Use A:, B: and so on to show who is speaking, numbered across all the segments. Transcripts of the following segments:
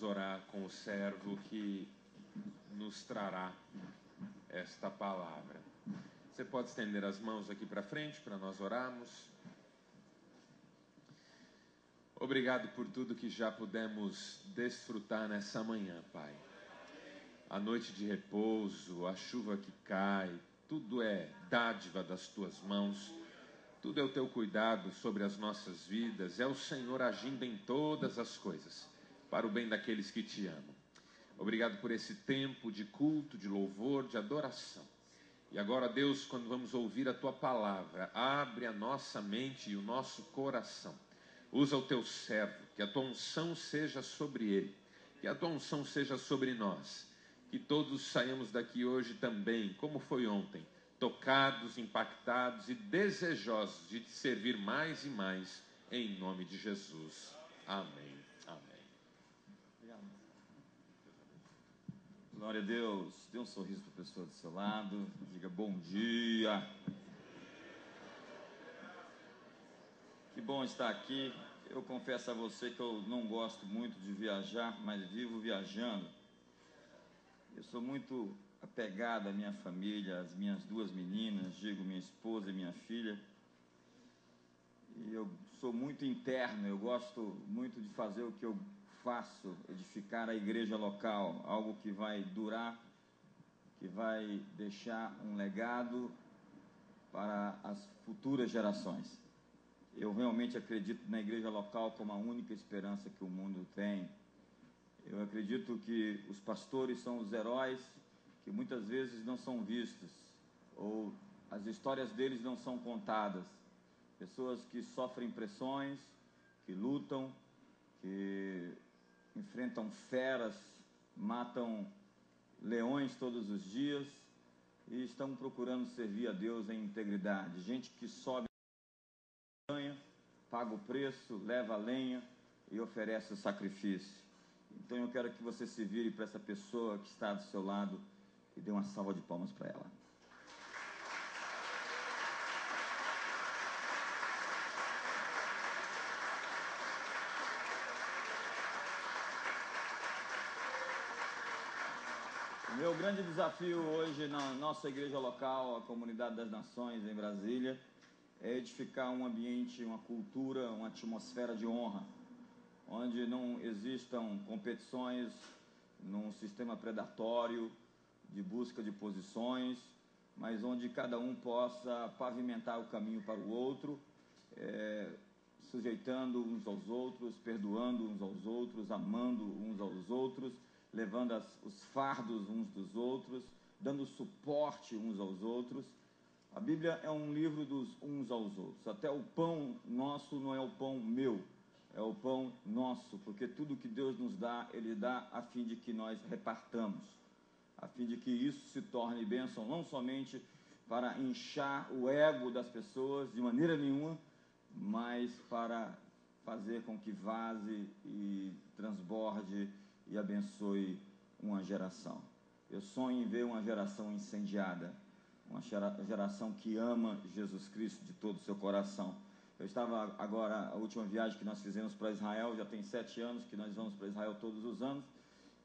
A: orar com o servo que nos trará esta palavra. Você pode estender as mãos aqui para frente para nós orarmos. Obrigado por tudo que já pudemos desfrutar nessa manhã, Pai. A noite de repouso, a chuva que cai, tudo é dádiva das Tuas mãos. Tudo é o Teu cuidado sobre as nossas vidas. É o Senhor agindo em todas as coisas, para o bem daqueles que Te amam. Obrigado por esse tempo de culto, de louvor, de adoração. E agora, Deus, quando vamos ouvir a Tua palavra, abre a nossa mente e o nosso coração. Usa o Teu servo, que a Tua unção seja sobre ele, que a Tua unção seja sobre nós. Que todos saiamos daqui hoje também, como foi ontem, tocados, impactados e desejosos de Te servir mais e mais, em nome de Jesus. Amém. Amém.
B: Obrigado. Glória a Deus. Dê um sorriso para a pessoa do seu lado. Diga bom dia. Que bom estar aqui. Eu confesso a você que eu não gosto muito de viajar, mas vivo viajando. Eu sou muito apegado à minha família, às minhas duas meninas, digo minha esposa e minha filha. E eu sou muito interno, eu gosto muito de fazer o que eu faço, edificar a igreja local, algo que vai durar, que vai deixar um legado para as futuras gerações. Eu realmente acredito na igreja local como a única esperança que o mundo tem. Eu acredito que os pastores são os heróis que muitas vezes não são vistos, ou as histórias deles não são contadas. Pessoas que sofrem pressões, que lutam, que enfrentam feras, matam leões todos os dias e estão procurando servir a Deus em integridade. Gente que sobe a montanha, paga o preço, leva a lenha e oferece o sacrifício. Então eu quero que você se vire para essa pessoa que está do seu lado e dê uma salva de palmas para ela. O meu grande desafio hoje na nossa igreja local, a Comunidade das Nações em Brasília, é edificar um ambiente, uma cultura, uma atmosfera de honra, onde não existam competições num sistema predatório de busca de posições, mas onde cada um possa pavimentar o caminho para o outro, sujeitando uns aos outros, perdoando uns aos outros, amando uns aos outros, levando os fardos uns dos outros, dando suporte uns aos outros. A Bíblia é um livro dos uns aos outros. Até o pão nosso não é o pão meu, é o pão nosso, porque tudo que Deus nos dá, Ele dá a fim de que nós repartamos, a fim de que isso se torne bênção, não somente para inchar o ego das pessoas, de maneira nenhuma, mas para fazer com que vaze e transborde e abençoe uma geração. Eu sonho em ver uma geração incendiada, uma geração que ama Jesus Cristo de todo o seu coração. Eu estava agora, a última viagem que nós fizemos para Israel, já tem 7 anos que nós vamos para Israel todos os anos,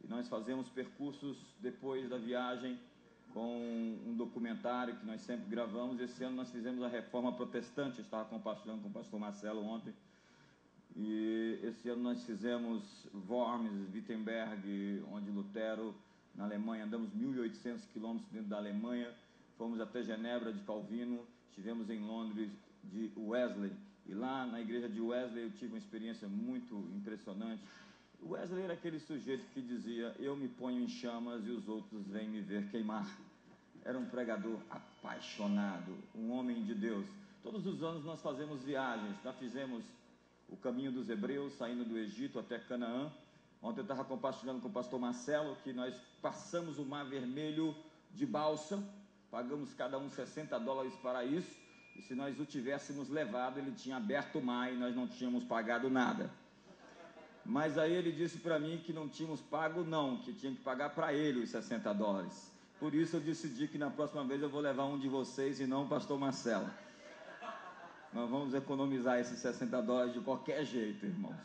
B: e nós fazemos percursos depois da viagem com um documentário que nós sempre gravamos. Esse ano nós fizemos a Reforma Protestante, eu estava compartilhando com o pastor Marcelo ontem, e esse ano nós fizemos Worms, Wittenberg, onde Lutero, na Alemanha, andamos 1.800 quilômetros dentro da Alemanha, fomos até Genebra de Calvino, estivemos em Londres de Wesley, e lá na igreja de Wesley eu tive uma experiência muito impressionante. Wesley era aquele sujeito que dizia: eu me ponho em chamas e os outros vêm me ver queimar. Era um pregador apaixonado, um homem de Deus. Todos os anos nós fazemos viagens, nós fizemos o caminho dos hebreus, saindo do Egito até Canaã. Ontem eu estava compartilhando com o pastor Marcelo que nós passamos o Mar Vermelho de balsa, pagamos cada um $60 para isso, e se nós o tivéssemos levado, ele tinha aberto o mar e nós não tínhamos pagado nada. Mas aí ele disse para mim que não tínhamos pago não, que tinha que pagar para ele os $60. Por isso eu decidi que na próxima vez eu vou levar um de vocês e não o pastor Marcelo. Nós vamos economizar esses $60 de qualquer jeito, irmãos.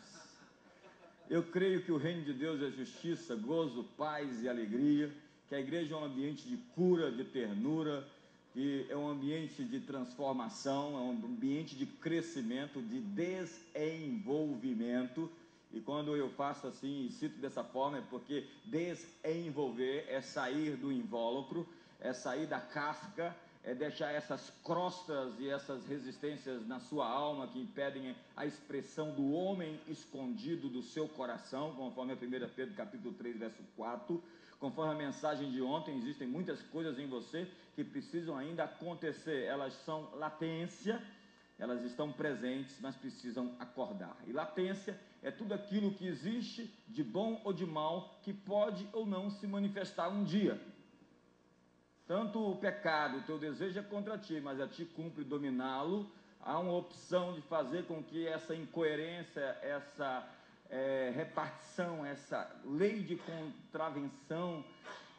B: Eu creio que o reino de Deus é justiça, gozo, paz e alegria, que a igreja é um ambiente de cura, de ternura, que é um ambiente de transformação, é um ambiente de crescimento, de desenvolvimento. E quando eu faço assim e cito dessa forma, é porque desenvolver é sair do invólucro, é sair da casca, é deixar essas crostas e essas resistências na sua alma que impedem a expressão do homem escondido do seu coração, conforme a 1 Pedro capítulo 3, verso 4. Conforme a mensagem de ontem, existem muitas coisas em você que precisam ainda acontecer. Elas são latência, elas estão presentes, mas precisam acordar. E latência é tudo aquilo que existe de bom ou de mal, que pode ou não se manifestar um dia. Tanto o pecado, o teu desejo é contra ti, mas a ti cumpre dominá-lo. Há uma opção de fazer com que essa incoerência, essa repartição, essa lei de contravenção,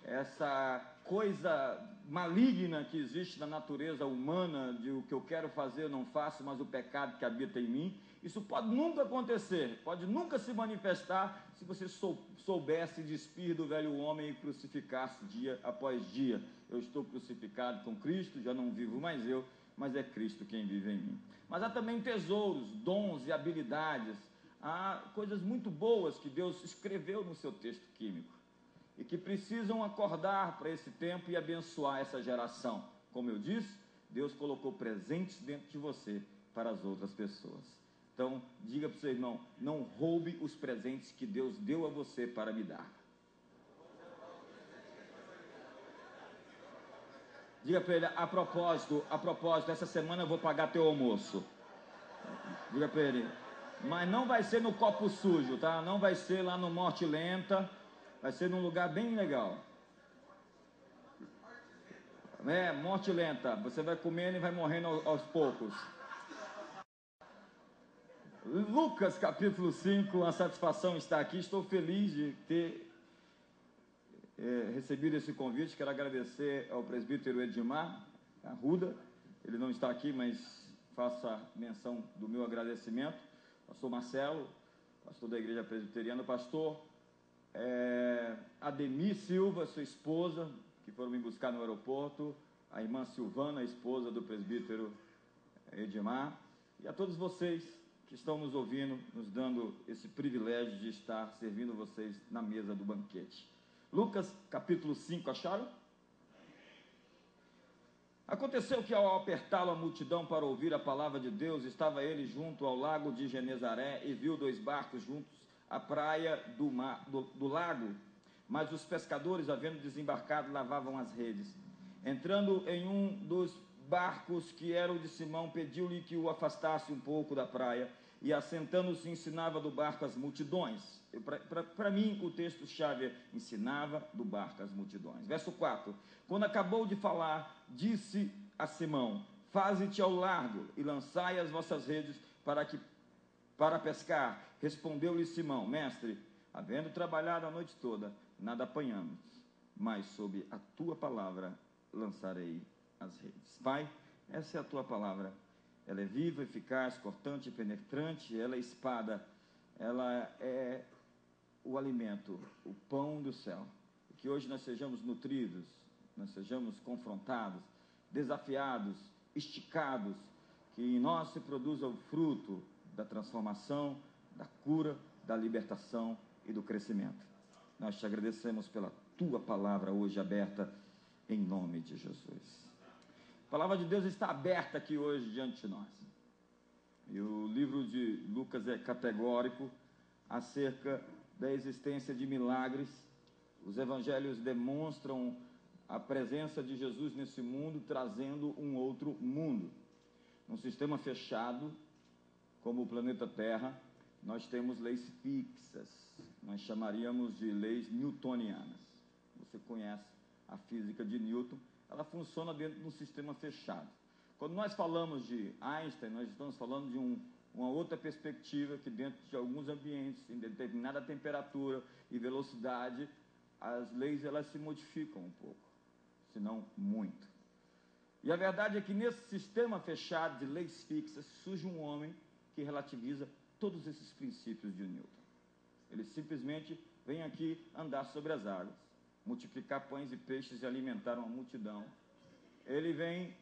B: essa coisa maligna que existe na natureza humana, de o que eu quero fazer eu não faço, mas o pecado que habita em mim, isso pode nunca acontecer, pode nunca se manifestar se você soubesse despir do velho homem e crucificar-se dia após dia. Eu estou crucificado com Cristo, já não vivo mais eu, mas é Cristo quem vive em mim. Mas há também tesouros, dons e habilidades, há coisas muito boas que Deus escreveu no seu texto químico e que precisam acordar para esse tempo e abençoar essa geração. Como eu disse, Deus colocou presentes dentro de você para as outras pessoas. Então, diga para o seu irmão, não roube os presentes que Deus deu a você para me dar. Diga para ele, a propósito, essa semana eu vou pagar teu almoço. Diga para ele, mas não vai ser no copo sujo, tá? Não vai ser lá no Morte Lenta, vai ser num lugar bem legal. Morte lenta, você vai comendo e vai morrendo aos poucos. Lucas capítulo 5, a satisfação está aqui, estou feliz de ter recebido esse convite. Quero agradecer ao presbítero Edmar Arruda, ele não está aqui, mas faça menção do meu agradecimento. Pastor Marcelo, pastor da igreja presbiteriana, pastor Ademir Silva, sua esposa, que foram me buscar no aeroporto, a irmã Silvana, a esposa do presbítero Edmar, e a todos vocês que estão nos ouvindo, nos dando esse privilégio de estar servindo vocês na mesa do banquete. Lucas capítulo 5, acharam? Aconteceu que ao apertá-lo a multidão para ouvir a palavra de Deus, estava ele junto ao lago de Genezaré e viu 2 barcos juntos à praia do lago, mas os pescadores, havendo desembarcado, lavavam as redes. Entrando em um dos barcos, que era o de Simão, pediu-lhe que o afastasse um pouco da praia, e assentando-se ensinava do barco as multidões. Para mim o texto-chave é ensinava do barco as multidões. Verso 4, quando acabou de falar, disse a Simão, faze-te ao largo e lançai as vossas redes para pescar. Respondeu-lhe Simão, mestre, havendo trabalhado a noite toda, nada apanhamos, mas sob a tua palavra lançarei as redes. Pai, essa é a tua palavra, ela é viva, eficaz, cortante e penetrante, ela é espada, ela é o alimento, o pão do céu. Que hoje nós sejamos nutridos, nós sejamos confrontados, desafiados, esticados, que em nós se produza o fruto da transformação, da cura, da libertação e do crescimento. Nós te agradecemos pela tua palavra hoje aberta, em nome de Jesus. A palavra de Deus está aberta aqui hoje diante de nós. E o livro de Lucas é categórico acerca da existência de milagres. Os evangelhos demonstram a presença de Jesus nesse mundo, trazendo um outro mundo. Num sistema fechado, como o planeta Terra, nós temos leis fixas, nós chamaríamos de leis newtonianas. Você conhece a física de Newton, ela funciona dentro de um sistema fechado. Quando nós falamos de Einstein, nós estamos falando de uma outra perspectiva, que dentro de alguns ambientes, em determinada temperatura e velocidade, as leis elas se modificam um pouco, se não muito. E a verdade é que nesse sistema fechado de leis fixas, surge um homem que relativiza todos esses princípios de Newton. Ele simplesmente vem aqui andar sobre as águas, multiplicar pães e peixes e alimentar uma multidão. Ele vem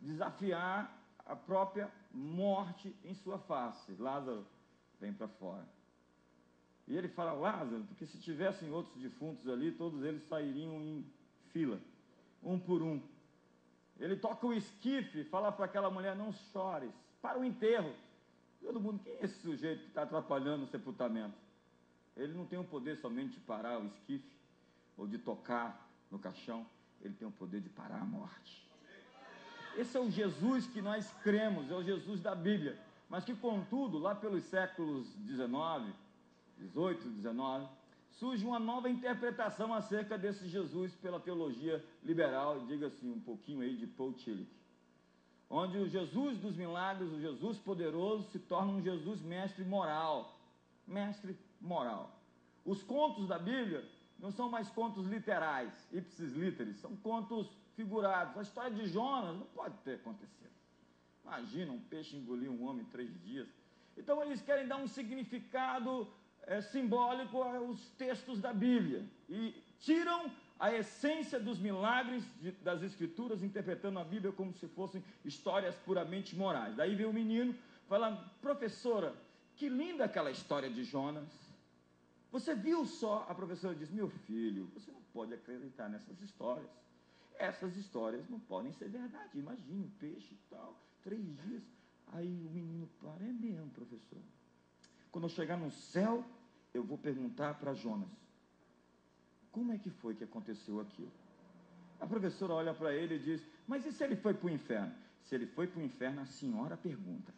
B: desafiar a própria morte em sua face. Lázaro vem para fora. E ele fala, Lázaro, porque se tivessem outros defuntos ali, todos eles sairiam em fila, um por um. Ele toca o esquife, fala para aquela mulher, não chores, para o enterro. Todo mundo, quem é esse sujeito que está atrapalhando o sepultamento? Ele não tem o poder somente de parar o esquife, ou de tocar no caixão, ele tem o poder de parar a morte. Esse é o Jesus que nós cremos, é o Jesus da Bíblia, mas que contudo, lá pelos séculos 18, 19, surge uma nova interpretação acerca desse Jesus pela teologia liberal, diga-se um pouquinho aí de Paul Tillich, onde o Jesus dos milagres, o Jesus poderoso, se torna um Jesus mestre moral. Mestre moral. Os contos da Bíblia não são mais contos literais, ipsis literis, são contos figurados. A história de Jonas não pode ter acontecido. Imagina um peixe engolir um homem em 3 dias. Então eles querem dar um significado simbólico aos textos da Bíblia e tiram a essência dos milagres das Escrituras, interpretando a Bíblia como se fossem histórias puramente morais. Daí vem o menino falando, professora, que linda aquela história de Jonas. Você viu só? A professora diz, meu filho, você não pode acreditar nessas histórias. Essas histórias não podem ser verdade. Imagine um peixe e tal, 3 dias. Aí o menino para, é mesmo, professor. Quando eu chegar no céu, eu vou perguntar para Jonas, como é que foi que aconteceu aquilo? A professora olha para ele e diz, mas e se ele foi para o inferno? Se ele foi para o inferno, a senhora pergunta.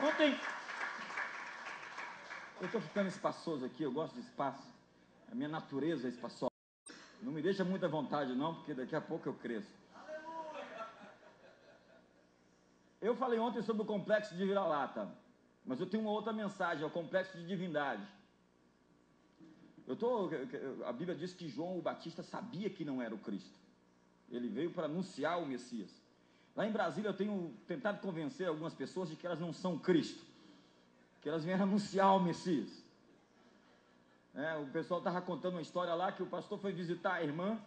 B: Ontem, eu estou ficando espaçoso aqui, eu gosto de espaço, a minha natureza é espaçosa. Não me deixa muita vontade não, porque daqui a pouco eu cresço. Eu falei ontem sobre o complexo de vira-lata, mas eu tenho uma outra mensagem, é o complexo de divindade. A Bíblia diz que João o Batista sabia que não era o Cristo. Ele veio para anunciar o Messias. Lá em Brasília eu tenho tentado convencer algumas pessoas de que elas não são Cristo, que elas vieram anunciar o Messias. O pessoal estava contando uma história lá que o pastor foi visitar a irmã,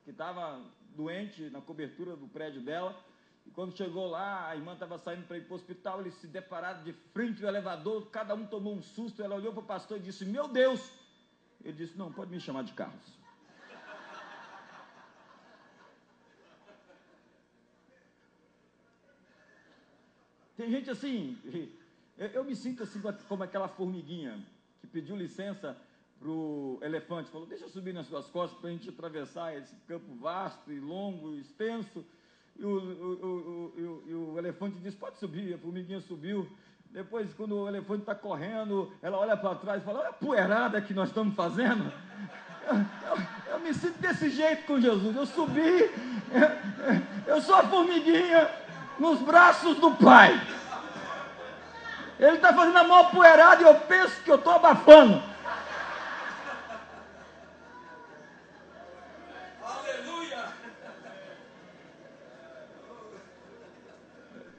B: que estava doente na cobertura do prédio dela, e quando chegou lá, a irmã estava saindo para ir para o hospital, eles se depararam de frente ao elevador, cada um tomou um susto, ela olhou para o pastor e disse, meu Deus! Ele disse, não, pode me chamar de Carlos. Tem gente assim, eu me sinto assim como aquela formiguinha que pediu licença para o elefante, falou, deixa eu subir nas suas costas para a gente atravessar esse campo vasto e longo e extenso, e o elefante disse, pode subir, a formiguinha subiu. Depois, quando o elefante está correndo, ela olha para trás e fala, olha a poeirada que nós estamos fazendo. Eu me sinto desse jeito com Jesus, eu subi, eu sou a formiguinha nos braços do Pai. Ele está fazendo a maior poeirada e eu penso que eu estou abafando. Aleluia!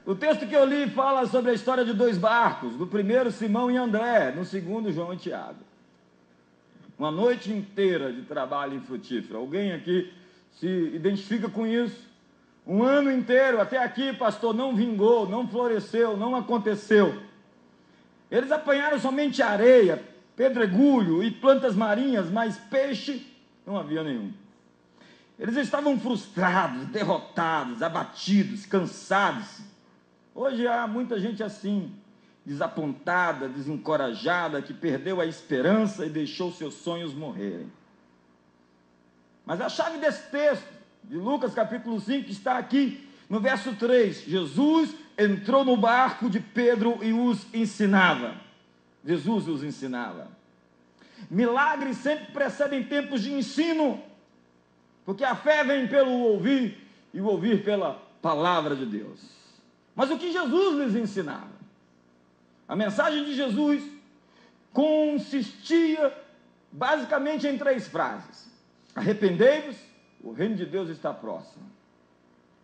B: O texto que eu li fala sobre a história de 2 barcos, no primeiro Simão e André, no segundo João e Tiago. Uma noite inteira de trabalho infrutífero. Alguém aqui se identifica com isso? Um ano inteiro, até aqui, pastor, não vingou, não floresceu, não aconteceu. Eles apanharam somente areia, pedregulho e plantas marinhas, mas peixe não havia nenhum. Eles estavam frustrados, derrotados, abatidos, cansados. Hoje há muita gente assim, desapontada, desencorajada, que perdeu a esperança e deixou seus sonhos morrerem. Mas a chave desse texto, de Lucas capítulo 5, está aqui no verso 3. Jesus entrou no barco de Pedro e os ensinava. Jesus os ensinava. Milagres sempre precedem tempos de ensino, porque a fé vem pelo ouvir e o ouvir pela palavra de Deus. Mas o que Jesus lhes ensinava? A mensagem de Jesus consistia basicamente em 3 frases. Arrependei-vos, o reino de Deus está próximo.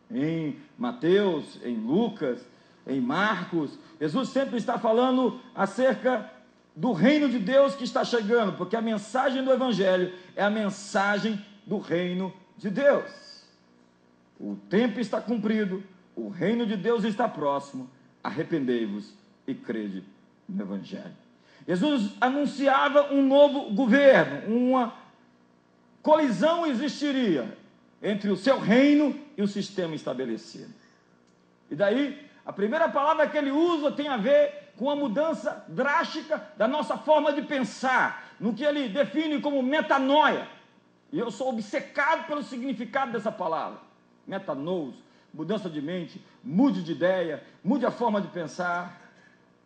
B: em Mateus, em Lucas, em Marcos. Jesus sempre está falando acerca do reino de Deus que está chegando, porque a mensagem do Evangelho é a mensagem do reino de Deus. O tempo está cumprido, o reino de Deus está próximo, arrependei-vos e crede no Evangelho. Jesus anunciava um novo governo, uma colisão existiria entre o seu reino e o sistema estabelecido. E daí, a primeira palavra que ele usa tem a ver com a mudança drástica da nossa forma de pensar, no que ele define como metanoia. E eu sou obcecado pelo significado dessa palavra. Metanous, mudança de mente, mude de ideia, mude a forma de pensar,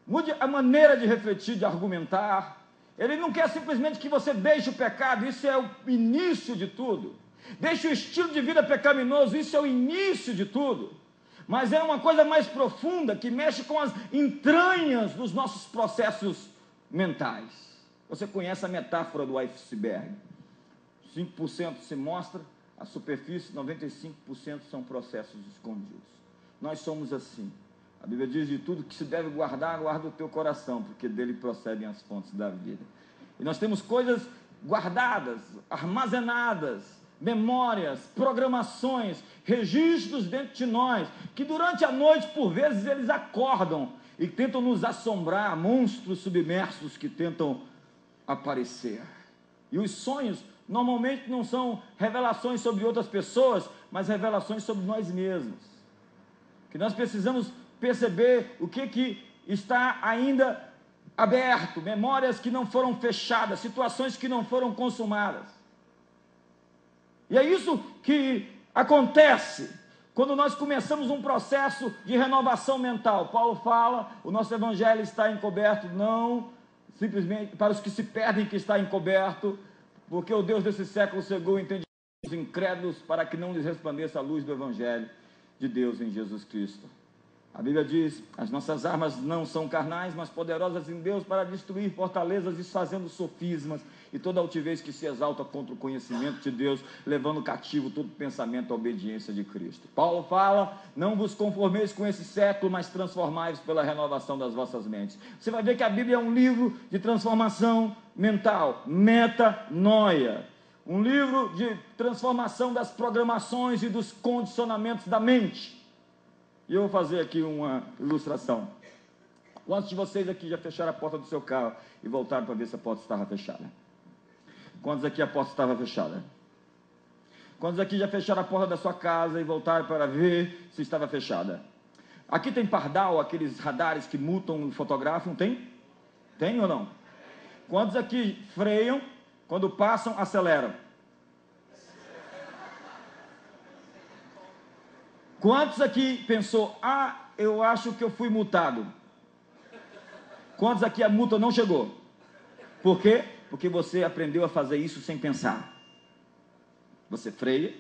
B: mude a maneira de refletir, de argumentar. Ele não quer simplesmente que você deixe o pecado, isso é o início de tudo. Deixe o estilo de vida pecaminoso, isso é o início de tudo. Mas é uma coisa mais profunda, que mexe com as entranhas dos nossos processos mentais. Você conhece a metáfora do iceberg. 5% se mostra, a superfície, 95% são processos escondidos. Nós somos assim. A Bíblia diz: de tudo que se deve guardar, guarda o teu coração, porque dele procedem as fontes da vida. E nós temos coisas guardadas, armazenadas, memórias, programações, registros dentro de nós, que durante a noite, por vezes, eles acordam e tentam nos assombrar, monstros submersos que tentam aparecer. E os sonhos normalmente não são revelações sobre outras pessoas, mas revelações sobre nós mesmos. Que nós precisamos perceber o que está ainda aberto, memórias que não foram fechadas, situações que não foram consumadas. E é isso que acontece quando nós começamos um processo de renovação mental. Paulo fala, o nosso evangelho está encoberto, não simplesmente para os que se perdem que está encoberto, porque o Deus desse século cegou o entendimento dos incrédulos para que não lhes resplandeça a luz do evangelho de Deus em Jesus Cristo. A Bíblia diz: as nossas armas não são carnais, mas poderosas em Deus para destruir fortalezas, desfazendo sofismas e toda altivez que se exalta contra o conhecimento de Deus, levando cativo todo pensamento à obediência de Cristo. Paulo fala: não vos conformeis com esse século, mas transformai-vos pela renovação das vossas mentes. Você vai ver que a Bíblia é um livro de transformação mental, metanoia, um livro de transformação das programações e dos condicionamentos da mente. E eu vou fazer aqui uma ilustração. Quantos de vocês aqui já fecharam a porta do seu carro e voltaram para ver se a porta estava fechada? Quantos aqui a porta estava fechada? Quantos aqui já fecharam a porta da sua casa e voltaram para ver se estava fechada? Aqui tem pardal, aqueles radares que multam e fotografam, tem? Tem ou não? Quantos aqui freiam, quando passam, aceleram? Quantos aqui pensou: eu acho que eu fui multado? Quantos aqui a multa não chegou? Por quê? Porque você aprendeu a fazer isso sem pensar. Você freia,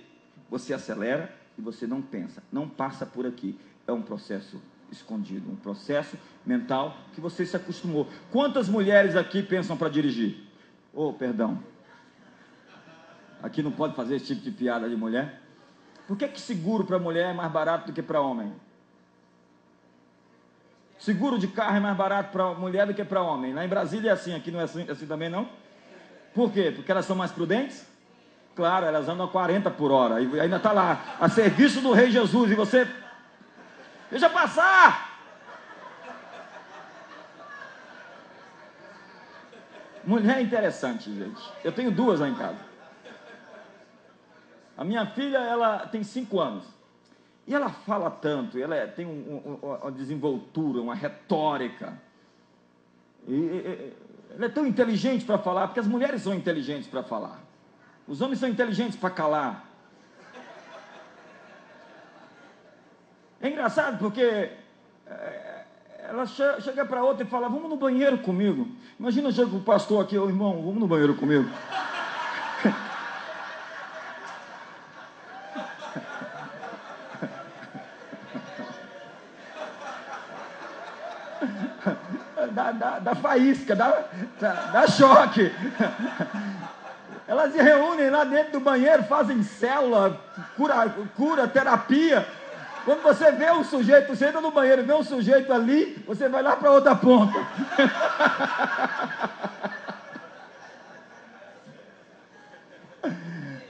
B: você acelera e você não pensa, não passa por aqui. É um processo escondido, um processo mental que você se acostumou. Quantas mulheres aqui pensam para dirigir? Perdão. Aqui não pode fazer esse tipo de piada de mulher. Por que seguro para mulher é mais barato do que para homem? Seguro de carro é mais barato para mulher do que para homem. Lá em Brasília é assim, aqui não é assim também não? Por quê? Porque elas são mais prudentes? Claro, elas andam a 40 por hora, e ainda está lá, a serviço do Rei Jesus, e você... Deixa passar! Mulher é interessante, gente. Eu tenho duas lá em casa. A minha filha, ela tem 5 anos, e ela fala tanto, ela tem uma desenvoltura, uma retórica, e ela é tão inteligente para falar, porque as mulheres são inteligentes para falar, os homens são inteligentes para calar. É engraçado porque ela chega para outra e fala: vamos no banheiro comigo. Imagina, eu chego com o pastor aqui: irmão, vamos no banheiro comigo. Dá faísca, dá choque. Elas se reúnem lá dentro do banheiro, fazem célula, cura, terapia. Quando você vê um sujeito, você entra no banheiro e vê um sujeito ali, você vai lá para outra ponta.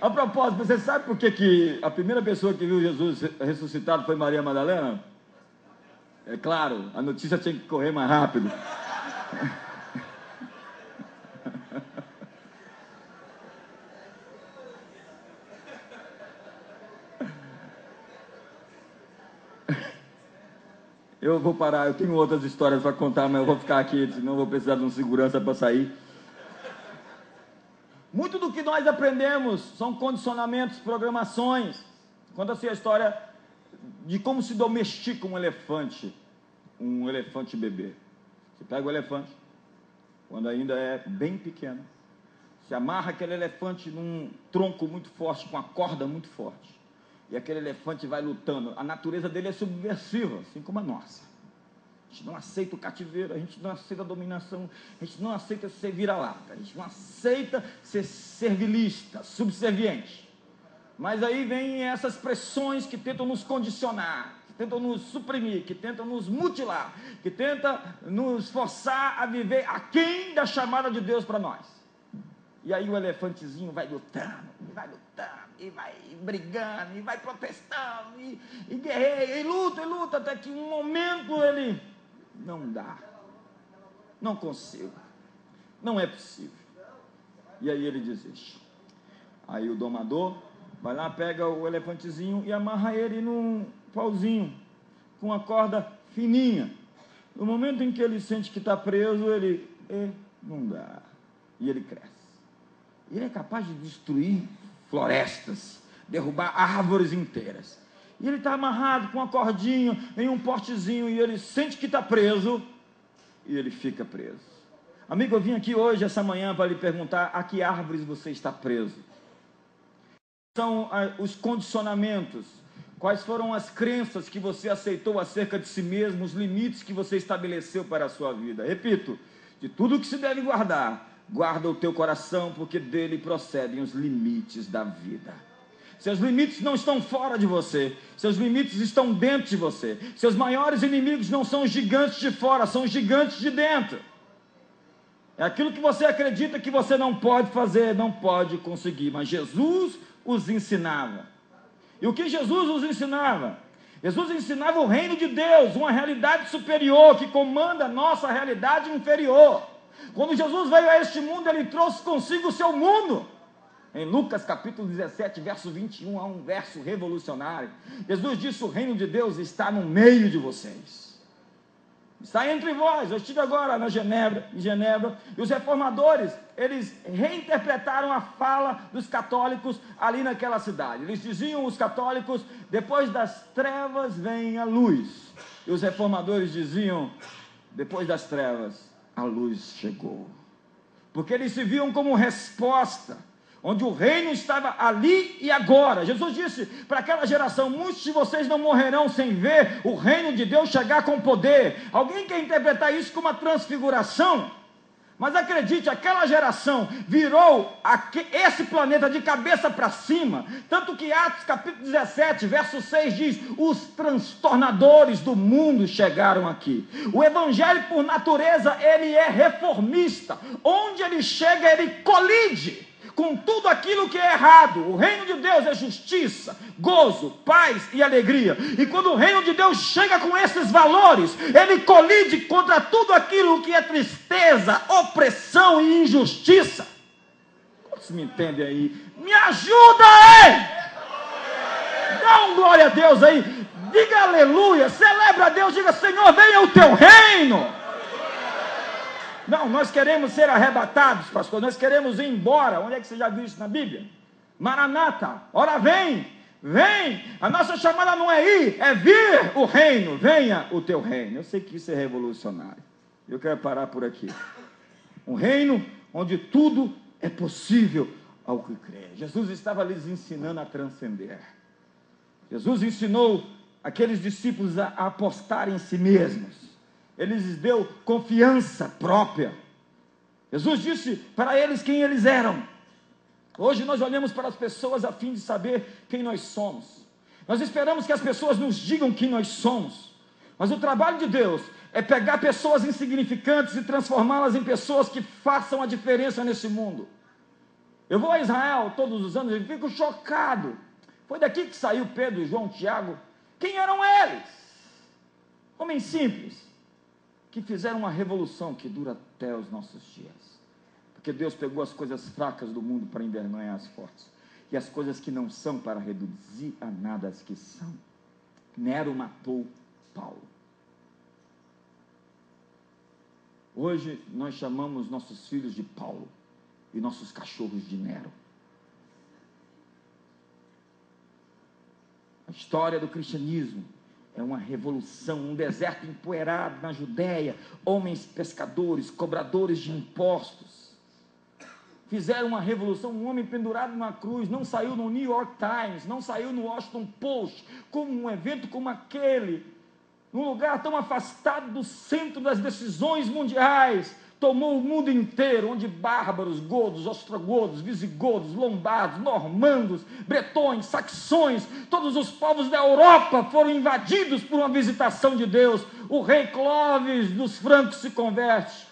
B: A propósito, você sabe por que a primeira pessoa que viu Jesus ressuscitado foi Maria Madalena? É claro, a notícia tinha que correr mais rápido. Eu vou parar, eu tenho outras histórias para contar, mas eu vou ficar aqui, senão eu vou precisar de um segurança para sair. Muito do que nós aprendemos são condicionamentos, programações. Conta-se a história de como se domestica um elefante bebê. Você pega o elefante, quando ainda é bem pequeno, se amarra aquele elefante num tronco muito forte, com uma corda muito forte, e aquele elefante vai lutando. A natureza dele é subversiva, assim como a nossa. A gente não aceita o cativeiro, a gente não aceita a dominação, a gente não aceita ser vira-lata, a gente não aceita ser servilista, subserviente. Mas aí vem essas pressões que tentam nos condicionar, que tentam nos suprimir, que tentam nos mutilar, que tentam nos forçar a viver aquém da chamada de Deus para nós. E aí o elefantezinho vai lutando, e vai brigando, e vai protestando, e guerreia, e luta, até que um momento ele não dá, não consigo, não é possível. E aí ele desiste. Aí o domador vai lá, pega o elefantezinho e amarra ele num pauzinho, com uma corda fininha. No momento em que ele sente que está preso, ele não dá, e ele cresce. Ele é capaz de destruir florestas, derrubar árvores inteiras. E ele está amarrado com uma cordinha em um potezinho e ele sente que está preso e ele fica preso. Amigo, eu vim aqui hoje, essa manhã, para lhe perguntar a que árvores você está preso. São os condicionamentos, quais foram as crenças que você aceitou acerca de si mesmo, os limites que você estabeleceu para a sua vida. Repito, de tudo que se deve guardar, guarda o teu coração, porque dele procedem os limites da vida. Seus limites não estão fora de você, seus limites estão dentro de você. Seus maiores inimigos não são os gigantes de fora, são os gigantes de dentro. É aquilo que você acredita que você não pode fazer, não pode conseguir, mas Jesus os ensinava. E o que Jesus os ensinava? Jesus ensinava o reino de Deus, uma realidade superior que comanda a nossa realidade inferior. Quando Jesus veio a este mundo, ele trouxe consigo o seu mundo. Em Lucas capítulo 17, verso 21, há um verso revolucionário. Jesus disse: o reino de Deus está no meio de vocês, está entre vós. Eu estive agora em Genebra, e os reformadores, eles reinterpretaram a fala dos católicos ali naquela cidade. Eles diziam, os católicos, depois das trevas vem a luz. E os reformadores diziam, depois das trevas, a luz chegou. Porque eles se viam como resposta, onde o reino estava ali e agora. Jesus disse para aquela geração: muitos de vocês não morrerão sem ver o reino de Deus chegar com poder. Alguém quer interpretar isso como uma transfiguração? Mas acredite, aquela geração virou esse planeta de cabeça para cima, tanto que Atos capítulo 17, verso 6 diz: os transtornadores do mundo chegaram aqui. O evangelho, por natureza, ele é reformista. Onde ele chega, ele colide com tudo aquilo que é errado. O reino de Deus é justiça, gozo, paz e alegria. E quando o reino de Deus chega com esses valores, ele colide contra tudo aquilo que é tristeza, opressão e injustiça. Vocês me entendem aí? Me ajuda aí! Dá um glória a Deus aí, diga aleluia, celebra a Deus, diga: Senhor, venha o teu reino. Não, nós queremos ser arrebatados, pastor, nós queremos ir embora. Onde é que você já viu isso na Bíblia? Maranata, ora vem, a nossa chamada não é ir, é vir o reino, venha o teu reino. Eu sei que isso é revolucionário, eu quero parar por aqui. Um reino onde tudo é possível ao que crê. Jesus estava lhes ensinando a transcender. Jesus ensinou aqueles discípulos a apostarem em si mesmos. Ele lhes deu confiança própria. Jesus disse para eles quem eles eram. Hoje nós olhamos para as pessoas a fim de saber quem nós somos. Nós esperamos que as pessoas nos digam quem nós somos. Mas o trabalho de Deus é pegar pessoas insignificantes e transformá-las em pessoas que façam a diferença nesse mundo. Eu vou a Israel todos os anos e fico chocado. Foi daqui que saiu Pedro, João, Tiago. Quem eram eles? Homens simples, que fizeram uma revolução que dura até os nossos dias. Porque Deus pegou as coisas fracas do mundo para envergonhar as fortes, e as coisas que não são para reduzir a nada as que são. Nero matou Paulo. Hoje nós chamamos nossos filhos de Paulo e nossos cachorros de Nero. A história do cristianismo é uma revolução, um deserto empoeirado na Judéia, homens pescadores, cobradores de impostos, fizeram uma revolução. Um homem pendurado numa cruz não saiu no New York Times, não saiu no Washington Post, como um evento como aquele, num lugar tão afastado do centro das decisões mundiais, tomou o mundo inteiro, onde bárbaros, godos, ostrogodos, visigodos, lombardos, normandos, bretões, saxões, todos os povos da Europa foram invadidos por uma visitação de Deus. O rei Clovis dos francos se converte,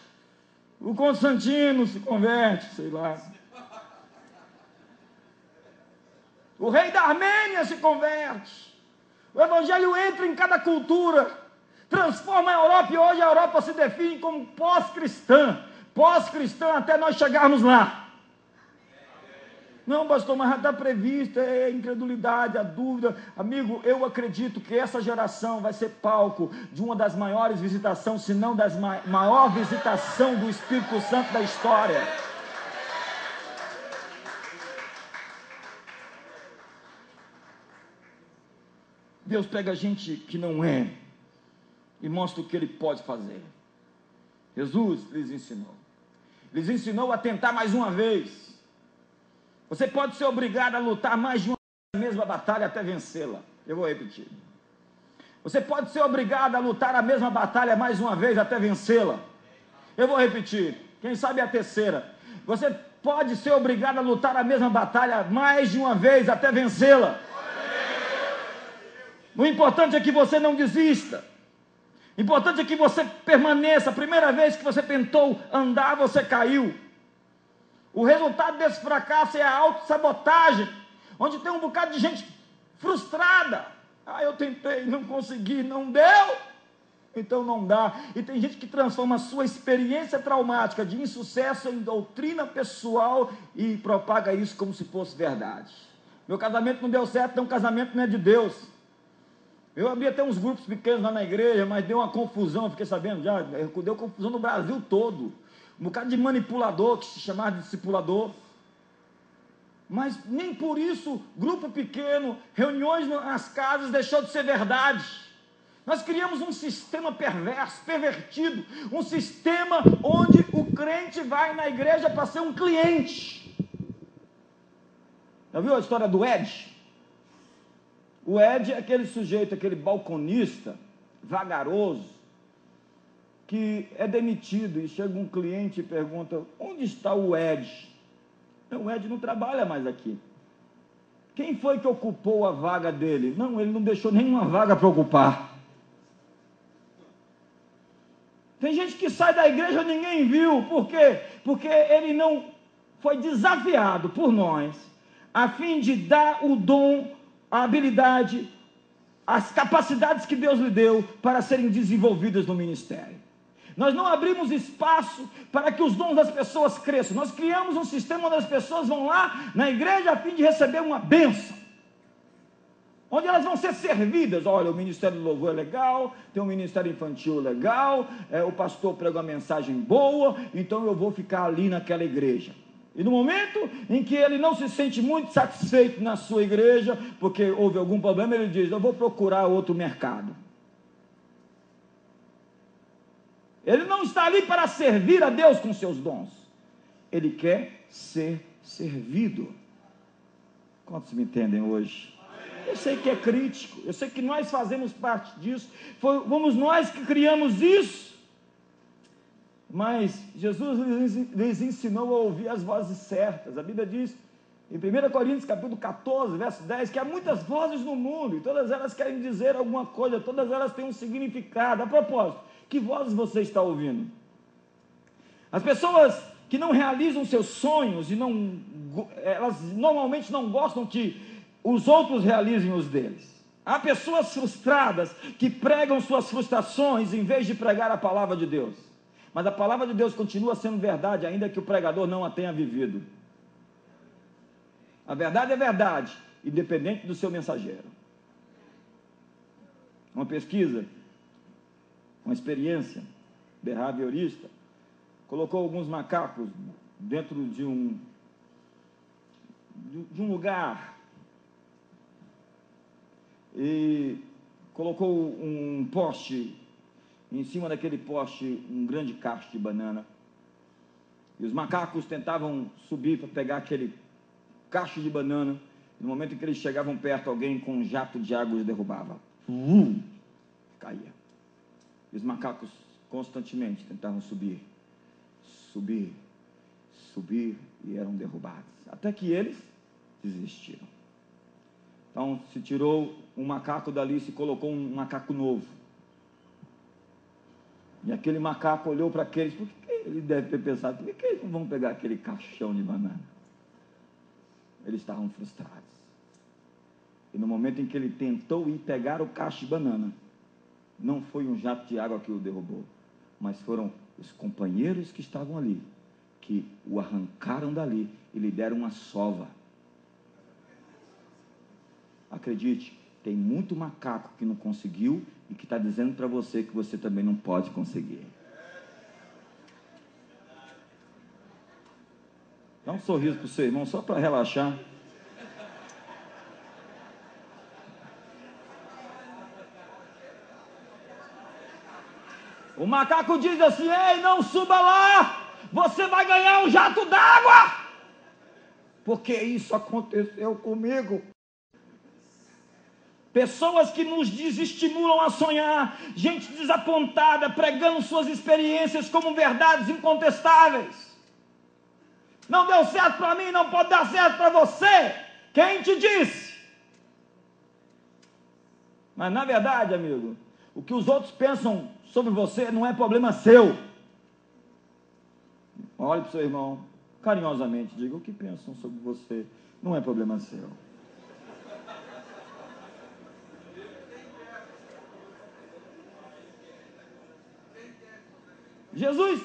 B: o Constantino se converte, sei lá. O rei da Armênia se converte. O evangelho entra em cada cultura, transforma a Europa, e hoje a Europa se define como pós-cristã até nós chegarmos lá. Não, pastor, mas já está previsto, é a incredulidade, a dúvida. Amigo, eu acredito que essa geração vai ser palco de uma das maiores visitações, se não das maior visitação do Espírito Santo da história. Deus pega gente que não é e mostra o que Ele pode fazer. Jesus lhes ensinou a tentar mais uma vez. Você pode ser obrigado a lutar mais de uma mesma batalha até vencê-la. Eu vou repetir. Você pode ser obrigado a lutar a mesma batalha mais uma vez até vencê-la. Eu vou repetir. Quem sabe a terceira. Você pode ser obrigado a lutar a mesma batalha mais de uma vez até vencê-la. O importante é que você não desista. O importante é que você permaneça. A primeira vez que você tentou andar, você caiu. O resultado desse fracasso é a autossabotagem, onde tem um bocado de gente frustrada. Eu tentei, não consegui, não deu, então não dá. E tem gente que transforma a sua experiência traumática de insucesso em doutrina pessoal e propaga isso como se fosse verdade. Meu casamento não deu certo, então o casamento não é de Deus. Eu abri até uns grupos pequenos lá na igreja, mas deu uma confusão, eu fiquei sabendo já, deu confusão no Brasil todo. Um bocado de manipulador, que se chamava de discipulador. Mas nem por isso, grupo pequeno, reuniões nas casas, deixou de ser verdade. Nós criamos um sistema perverso, pervertido, um sistema onde o crente vai na igreja para ser um cliente. Já viu a história do Ed? O Ed é aquele sujeito, aquele balconista, vagaroso, que é demitido e chega um cliente e pergunta: onde está o Ed? Não, o Ed não trabalha mais aqui. Quem foi que ocupou a vaga dele? Não, ele não deixou nenhuma vaga para ocupar. Tem gente que sai da igreja e ninguém viu. Por quê? Porque ele não foi desafiado por nós, a fim de dar o dom, a habilidade, as capacidades que Deus lhe deu para serem desenvolvidas no ministério. Nós não abrimos espaço para que os dons das pessoas cresçam. Nós criamos um sistema onde as pessoas vão lá na igreja a fim de receber uma bênção, onde elas vão ser servidas. Olha, o ministério do louvor é legal, tem um ministério infantil legal, o pastor prega uma mensagem boa, então eu vou ficar ali naquela igreja. E no momento em que ele não se sente muito satisfeito na sua igreja, porque houve algum problema, ele diz: eu vou procurar outro mercado. Ele não está ali para servir a Deus com seus dons. Ele quer ser servido. Quantos me entendem hoje? Eu sei que é crítico, eu sei que nós fazemos parte disso, fomos nós que criamos isso. Mas Jesus lhes ensinou a ouvir as vozes certas. A Bíblia diz em 1 Coríntios capítulo 14, verso 10, que há muitas vozes no mundo, e todas elas querem dizer alguma coisa, todas elas têm um significado. A propósito, que vozes você está ouvindo? As pessoas que não realizam seus sonhos, elas normalmente não gostam que os outros realizem os deles. Há pessoas frustradas que pregam suas frustrações em vez de pregar a palavra de Deus. Mas a palavra de Deus continua sendo verdade, ainda que o pregador não a tenha vivido. A verdade é verdade, independente do seu mensageiro. Uma pesquisa, uma experiência behaviorista, colocou alguns macacos dentro de um lugar e colocou um poste, em cima daquele poste um grande cacho de banana, e os macacos tentavam subir para pegar aquele cacho de banana. No momento em que eles chegavam perto, alguém com um jato de água os derrubava, caía. E os macacos constantemente tentavam subir, e eram derrubados, até que eles desistiram. Então se tirou um macaco dali e se colocou um macaco novo, e aquele macaco olhou para aqueles, porque ele deve ter pensado, por que eles não vão pegar aquele caixão de banana? Eles estavam frustrados, e no momento em que ele tentou ir pegar o cacho de banana, não foi um jato de água que o derrubou, mas foram os companheiros que estavam ali, que o arrancaram dali e lhe deram uma sova. Acredite, tem muito macaco que não conseguiu e que está dizendo para você que você também não pode conseguir. Dá um sorriso para o seu irmão, só para relaxar. O macaco diz assim: ei, não suba lá, você vai ganhar um jato d'água, porque isso aconteceu comigo. Pessoas que nos desestimulam a sonhar, gente desapontada, pregando suas experiências como verdades incontestáveis. Não deu certo para mim, não pode dar certo para você. Quem te disse? Mas na verdade, amigo, o que os outros pensam sobre você não é problema seu. Olhe para o seu irmão, carinhosamente, diga: o que pensam sobre você não é problema seu. Jesus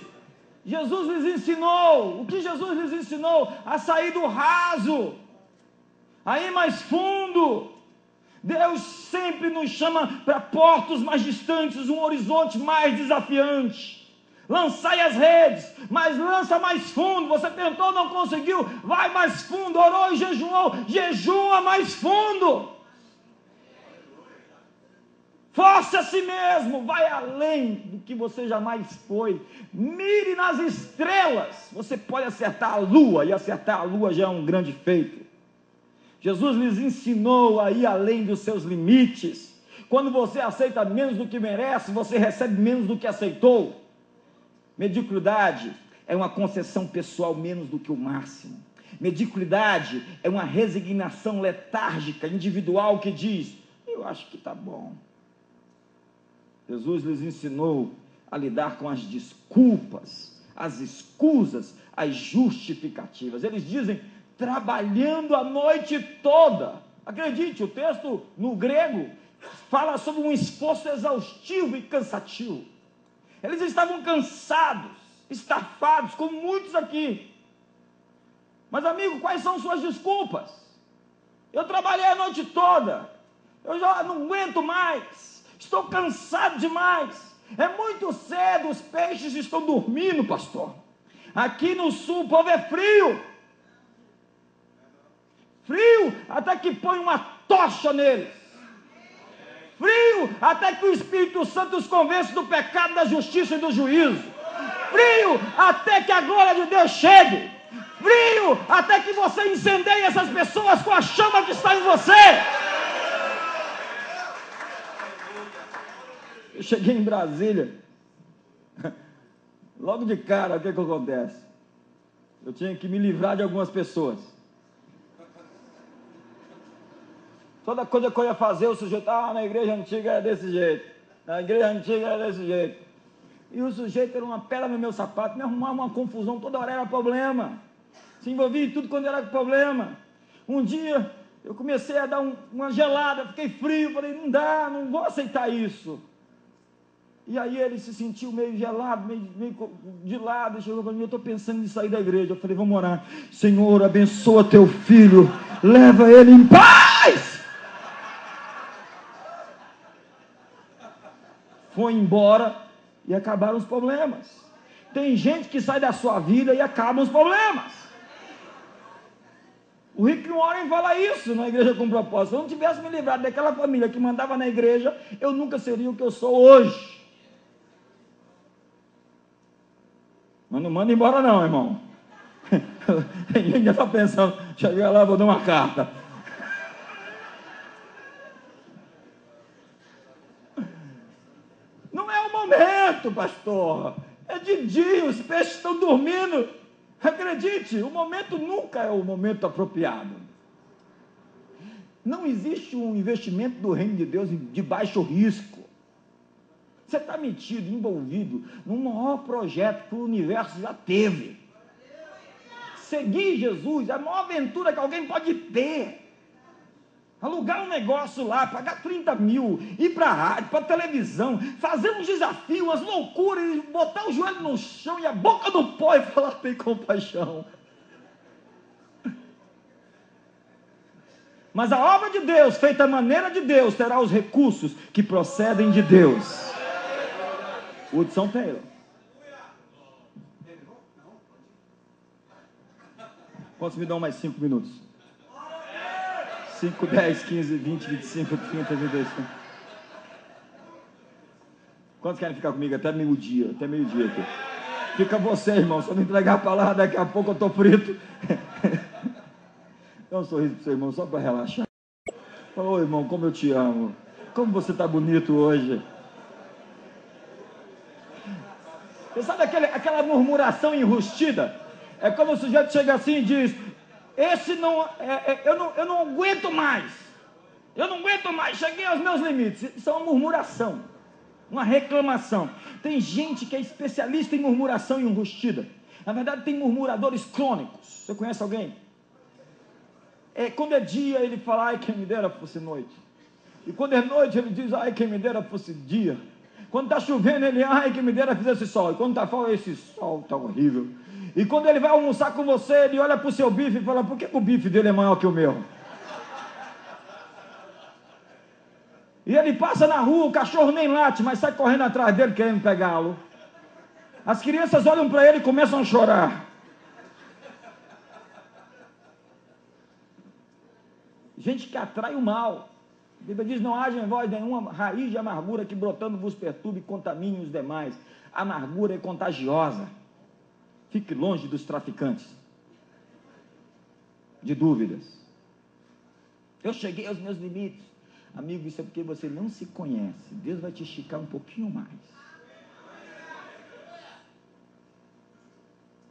B: lhes ensinou, o que Jesus lhes ensinou? A sair do raso, a ir mais fundo. Deus sempre nos chama para portos mais distantes, um horizonte mais desafiante. Lançai as redes, mas lança mais fundo. Você tentou, não conseguiu, vai mais fundo. Orou e jejuou, jejua mais fundo. Force a si mesmo, vai além do que você jamais foi. Mire nas estrelas. Você pode acertar a lua, e acertar a lua já é um grande feito. Jesus lhes ensinou a ir além dos seus limites. Quando você aceita menos do que merece, você recebe menos do que aceitou. Mediocridade é uma concessão pessoal menos do que o máximo. Mediocridade é uma resignação letárgica, individual, que diz: eu acho que está bom. Jesus lhes ensinou a lidar com as desculpas, as escusas, as justificativas. Eles dizem: trabalhando a noite toda. Acredite, o texto no grego fala sobre um esforço exaustivo e cansativo. Eles estavam cansados, estafados, como muitos aqui. Mas, amigo, quais são suas desculpas? Eu trabalhei a noite toda, eu já não aguento mais, estou cansado demais, é muito cedo, os peixes estão dormindo, pastor. Aqui no sul o povo é frio, até que põe uma tocha neles, frio até que o Espírito Santo os convence do pecado, da justiça e do juízo, frio até que a glória de Deus chegue, frio até que você incendeie essas pessoas com a chama que está em você. Eu cheguei em Brasília, logo de cara, o que acontece? Eu tinha que me livrar de algumas pessoas. Toda coisa que eu ia fazer, o sujeito, na igreja antiga é desse jeito, na igreja antiga é desse jeito. E o sujeito era uma pedra no meu sapato, me arrumava uma confusão, toda hora era problema. Se envolvia em tudo quando era problema. Um dia eu comecei a dar uma gelada, fiquei frio, falei, não dá, não vou aceitar isso. E aí ele se sentiu meio gelado, meio de lado, chegou para mim, eu estou pensando em sair da igreja. Eu falei, vamos orar. Senhor, abençoa teu filho, leva ele em paz. Foi embora e acabaram os problemas. Tem gente que sai da sua vida e acabam os problemas. O Rick Warren fala isso na Igreja com Propósito. Se eu não tivesse me livrado daquela família que mandava na igreja, eu nunca seria o que eu sou hoje. Mas não manda embora não, irmão. Tem gente que está pensando, chegar lá, vou dar uma carta. Não é o momento, pastor. É de dia, os peixes estão dormindo. Acredite, o momento nunca é o momento apropriado. Não existe um investimento do reino de Deus de baixo risco. Você está metido, envolvido no maior projeto que o universo já teve. Seguir Jesus é a maior aventura que alguém pode ter. Alugar um negócio lá, pagar 30 mil, ir para a rádio, para a televisão, fazer uns desafios, umas loucuras, botar o joelho no chão e a boca no pó e falar, tem compaixão. Mas a obra de Deus, feita à maneira de Deus, terá os recursos que procedem de Deus. Hudson Taylor. Quantos me dão mais 5 minutos? 5, 10, 15, 20, 25, 30, 25. Quantos querem ficar comigo até meio-dia? Até meio-dia aqui. Fica você, irmão. Se eu não entregar a palavra, daqui a pouco eu estou frito. Dá um sorriso para seu irmão, só para relaxar. Ô, irmão, como eu te amo. Como você está bonito hoje. Você sabe aquela murmuração enrustida? É como o sujeito chega assim e diz, eu não aguento mais. Eu não aguento mais, cheguei aos meus limites. Isso é uma murmuração, uma reclamação. Tem gente que é especialista em murmuração enrustida. Na verdade, tem murmuradores crônicos. Você conhece alguém? Quando é dia, ele fala, ai, quem me dera fosse noite. E quando é noite, ele diz, ai, quem me dera fosse dia. Quando está chovendo, ele, ai, quem me dera fizesse sol. E quando está fora, esse sol está horrível. E quando ele vai almoçar com você, ele olha para o seu bife e fala, por que o bife dele é maior que o meu? E ele passa na rua, o cachorro nem late, mas sai correndo atrás dele querendo pegá-lo. As crianças olham para ele e começam a chorar. Gente que atrai o mal. A Bíblia diz, não haja em vós nenhuma raiz de amargura que brotando vos perturbe e contamine os demais. A amargura é contagiosa. Fique longe dos traficantes de dúvidas. Eu cheguei aos meus limites. Amigo, isso é porque você não se conhece. Deus vai te esticar um pouquinho mais.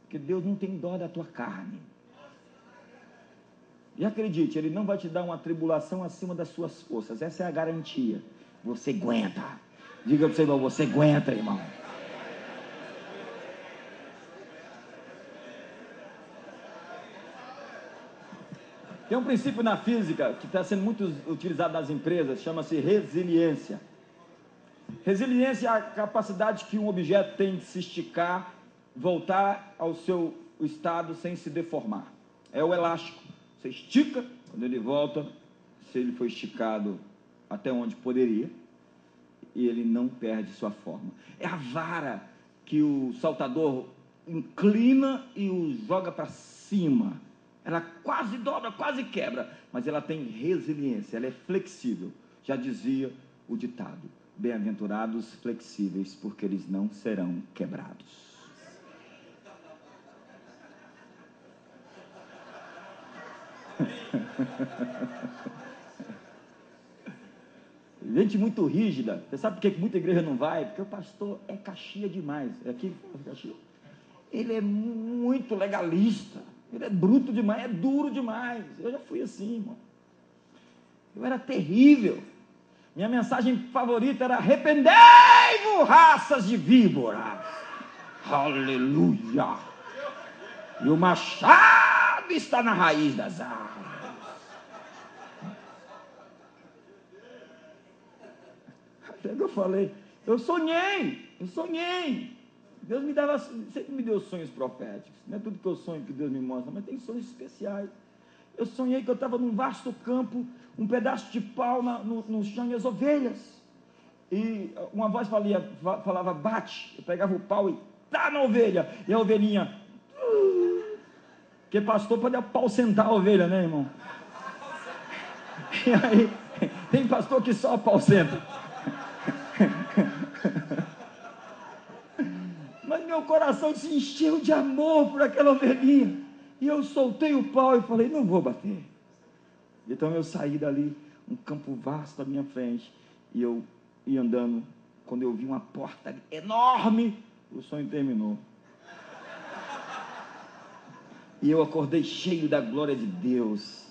B: Porque Deus não tem dó da tua carne. E acredite, Ele não vai te dar uma tribulação acima das suas forças. Essa é a garantia. Você aguenta. Diga para o seu irmão, você aguenta, irmão. Tem um princípio na física que está sendo muito utilizado nas empresas, chama-se resiliência. Resiliência é a capacidade que um objeto tem de se esticar, voltar ao seu estado sem se deformar. É o elástico. Você estica, quando ele volta, se ele foi esticado até onde poderia, e ele não perde sua forma. É a vara que o saltador inclina e o joga para cima. Ela quase dobra, quase quebra, mas ela tem resiliência, ela é flexível. Já dizia o ditado, bem-aventurados flexíveis, porque eles não serão quebrados. Gente muito rígida. Você sabe por que muita igreja não vai? Porque o pastor é caxia demais. É aqui, caxia. Ele é muito legalista. Ele é bruto demais, é duro demais. Eu já fui assim, irmão. Eu era terrível. Minha mensagem favorita era: arrependei-vos, raças de víboras. Aleluia. E o machado está na raiz das árvores. Até que eu falei, eu sonhei. Deus sempre me deu sonhos proféticos. Não é tudo que eu sonho que Deus me mostra, mas tem sonhos especiais. Eu sonhei que eu estava num vasto campo, um pedaço de pau no chão e as ovelhas. E uma voz falava, bate. Eu pegava o pau e tá na ovelha. E a ovelhinha... Porque pastor pode apausentar a ovelha, né, irmão? E aí, tem pastor que só apausenta. Mas meu coração se encheu de amor por aquela ovelhinha. E eu soltei o pau e falei, não vou bater. Então eu saí dali, um campo vasto à minha frente. E eu ia andando. Quando eu vi uma porta enorme, o sonho terminou. E eu acordei cheio da glória de Deus,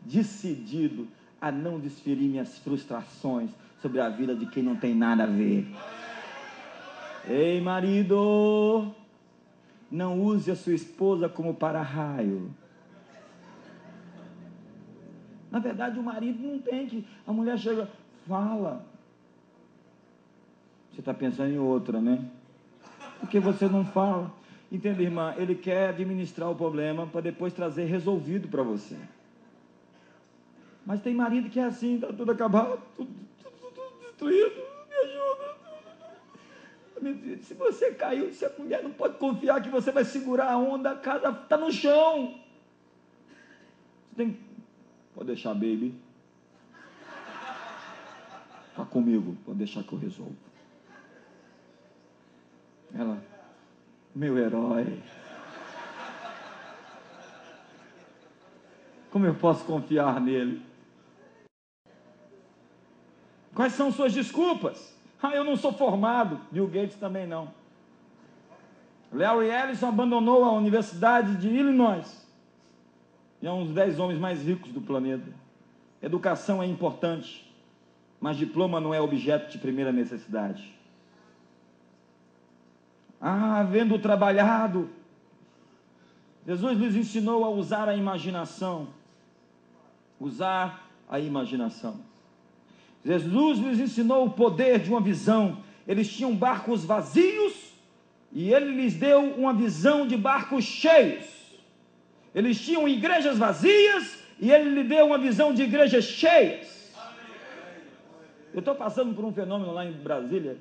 B: decidido a não desferir minhas frustrações sobre a vida de quem não tem nada a ver. Ei, marido, não use a sua esposa como para-raio. Na verdade, o marido não tem que... A mulher chega, fala. Você está pensando em outra, né? Porque você não fala. Entende, irmã? Ele quer administrar o problema para depois trazer resolvido para você. Mas tem marido que é assim, está tudo acabado, tudo destruído, me ajuda. Se você caiu, se a mulher não pode confiar que você vai segurar a onda, a casa está no chão. Você tem... Pode deixar, baby. Está comigo, pode deixar que eu resolvo. Ela... Meu herói. Como eu posso confiar nele? Quais são suas desculpas? Eu não sou formado. Bill Gates também não. Larry Ellison abandonou a Universidade de Illinois. E é um dos 10 homens mais ricos do planeta. Educação é importante, mas diploma não é objeto de primeira necessidade. Havendo trabalhado, Jesus lhes ensinou a usar a imaginação. Usar a imaginação. Jesus lhes ensinou o poder de uma visão. Eles tinham barcos vazios e ele lhes deu uma visão de barcos cheios. Eles tinham igrejas vazias e ele lhes deu uma visão de igrejas cheias. Eu estou passando por um fenômeno lá em Brasília,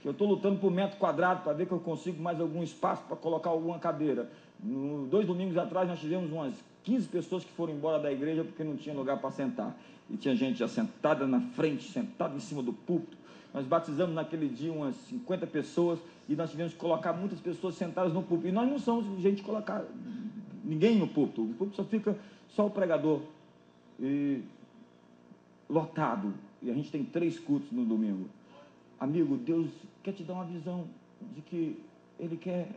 B: que eu estou lutando por metro quadrado para ver que eu consigo mais algum espaço para colocar alguma cadeira. 2 domingos atrás nós tivemos umas 15 pessoas que foram embora da igreja porque não tinha lugar para sentar. E tinha gente já sentada na frente, sentada em cima do púlpito. Nós batizamos naquele dia umas 50 pessoas e nós tivemos que colocar muitas pessoas sentadas no púlpito. E nós não somos gente de colocar ninguém no púlpito. O púlpito só fica só o pregador. E lotado. E a gente tem 3 cultos no domingo. Amigo, Deus quer te dar uma visão de que Ele quer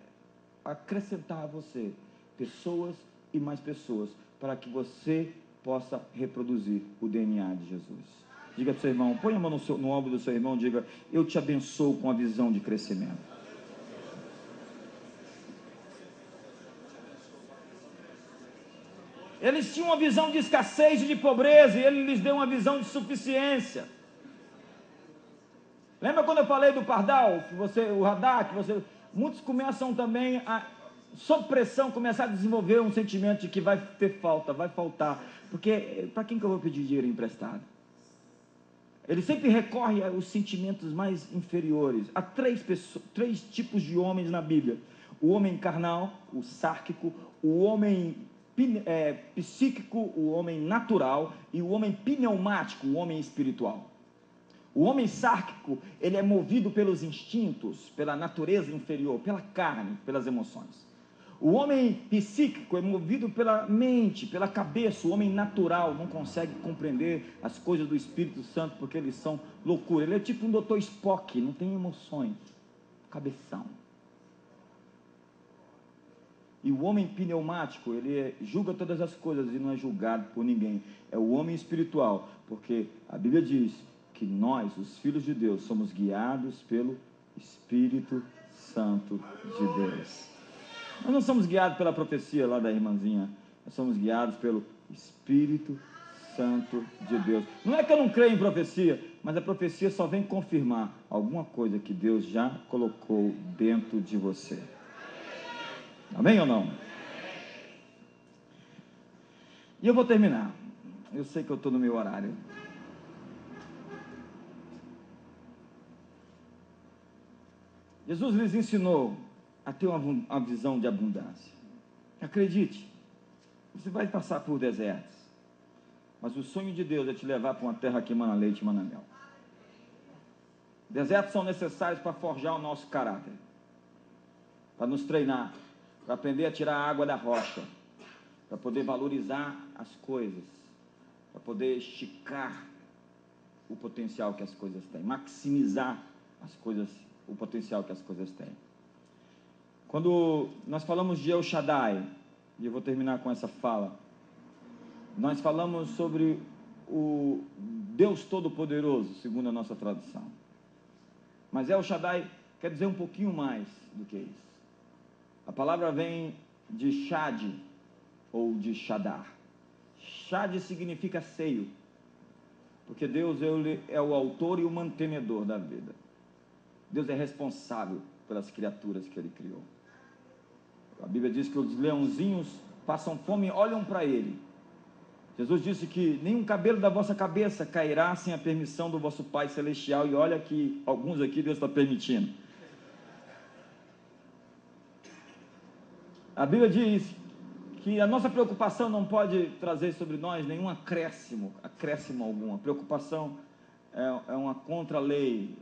B: acrescentar a você pessoas e mais pessoas, para que você possa reproduzir o DNA de Jesus. Diga para o seu irmão, põe a mão no ombro do seu irmão, diga, eu te abençoo com a visão de crescimento. Eles tinham uma visão de escassez e de pobreza, e Ele lhes deu uma visão de suficiência. Lembra quando eu falei do pardal, o radar, muitos começam também a, sob pressão, começar a desenvolver um sentimento de que vai ter falta, vai faltar, porque para quem que eu vou pedir dinheiro emprestado? Ele sempre recorre aos sentimentos mais inferiores. Há 3 tipos de homens na Bíblia: o homem carnal, o sárquico, o homem psíquico, o homem natural, e o homem pneumático, o homem espiritual. O homem sárquico, ele é movido pelos instintos, pela natureza inferior, pela carne, pelas emoções. O homem psíquico é movido pela mente, pela cabeça. O homem natural não consegue compreender as coisas do Espírito Santo, porque eles são loucura. Ele é tipo um Dr. Spock, não tem emoções, cabeção. E o homem pneumático, ele julga todas as coisas e não é julgado por ninguém. É o homem espiritual. Porque a Bíblia diz que nós, os filhos de Deus, somos guiados pelo Espírito Santo de Deus. Nós não somos guiados pela profecia lá da irmãzinha, nós somos guiados pelo Espírito Santo de Deus. Não é que eu não creio em profecia, mas a profecia só vem confirmar alguma coisa que Deus já colocou dentro de você. Amém ou não? E eu vou terminar. Eu sei que eu estou no meu horário. Jesus lhes ensinou a ter uma visão de abundância. Acredite, você vai passar por desertos, mas o sonho de Deus é te levar para uma terra que emana leite e mana mel. Desertos são necessários para forjar o nosso caráter, para nos treinar, para aprender a tirar a água da rocha, para poder valorizar as coisas, para poder esticar o potencial que as coisas têm, maximizar as coisas, o potencial que as coisas têm. Quando nós falamos de El Shaddai, e eu vou terminar com essa fala, nós falamos sobre o Deus Todo-Poderoso, segundo a nossa tradução. Mas El Shaddai quer dizer um pouquinho mais do que isso. A palavra vem de Shad, ou de Shadar. Shad significa seio, porque Deus ele é o autor e o mantenedor da vida. Deus é responsável pelas criaturas que Ele criou. A Bíblia diz que os leãozinhos passam fome e olham para Ele. Jesus disse que nenhum cabelo da vossa cabeça cairá sem a permissão do vosso Pai Celestial. E olha que alguns aqui Deus está permitindo. A Bíblia diz que a nossa preocupação não pode trazer sobre nós nenhum acréscimo algum. A preocupação é uma contra-lei.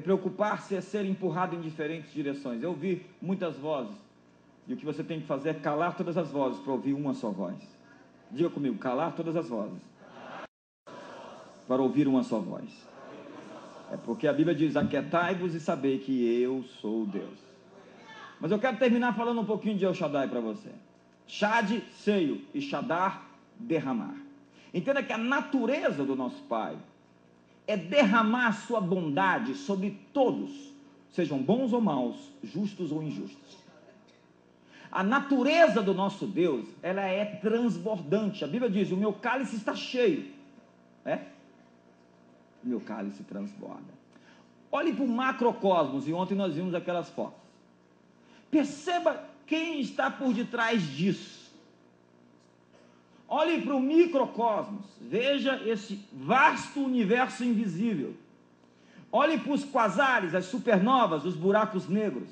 B: Preocupar-se é ser empurrado em diferentes direções. Eu ouvi muitas vozes, e o que você tem que fazer é calar todas as vozes para ouvir uma só voz. Diga comigo, calar todas as vozes para ouvir uma só voz. É porque a Bíblia diz: aquietai-vos e sabei que eu sou Deus. Mas eu quero terminar falando um pouquinho de El Shaddai para você. Shad, seio, e Shadar, derramar. Entenda que a natureza do nosso Pai é derramar sua bondade sobre todos, sejam bons ou maus, justos ou injustos. A natureza do nosso Deus, ela é transbordante. A Bíblia diz: o meu cálice está cheio. O meu cálice transborda. Olhe para o macrocosmos, e ontem nós vimos aquelas fotos. Perceba quem está por detrás disso. Olhe para o microcosmos, veja esse vasto universo invisível. Olhe para os quasares, as supernovas, os buracos negros.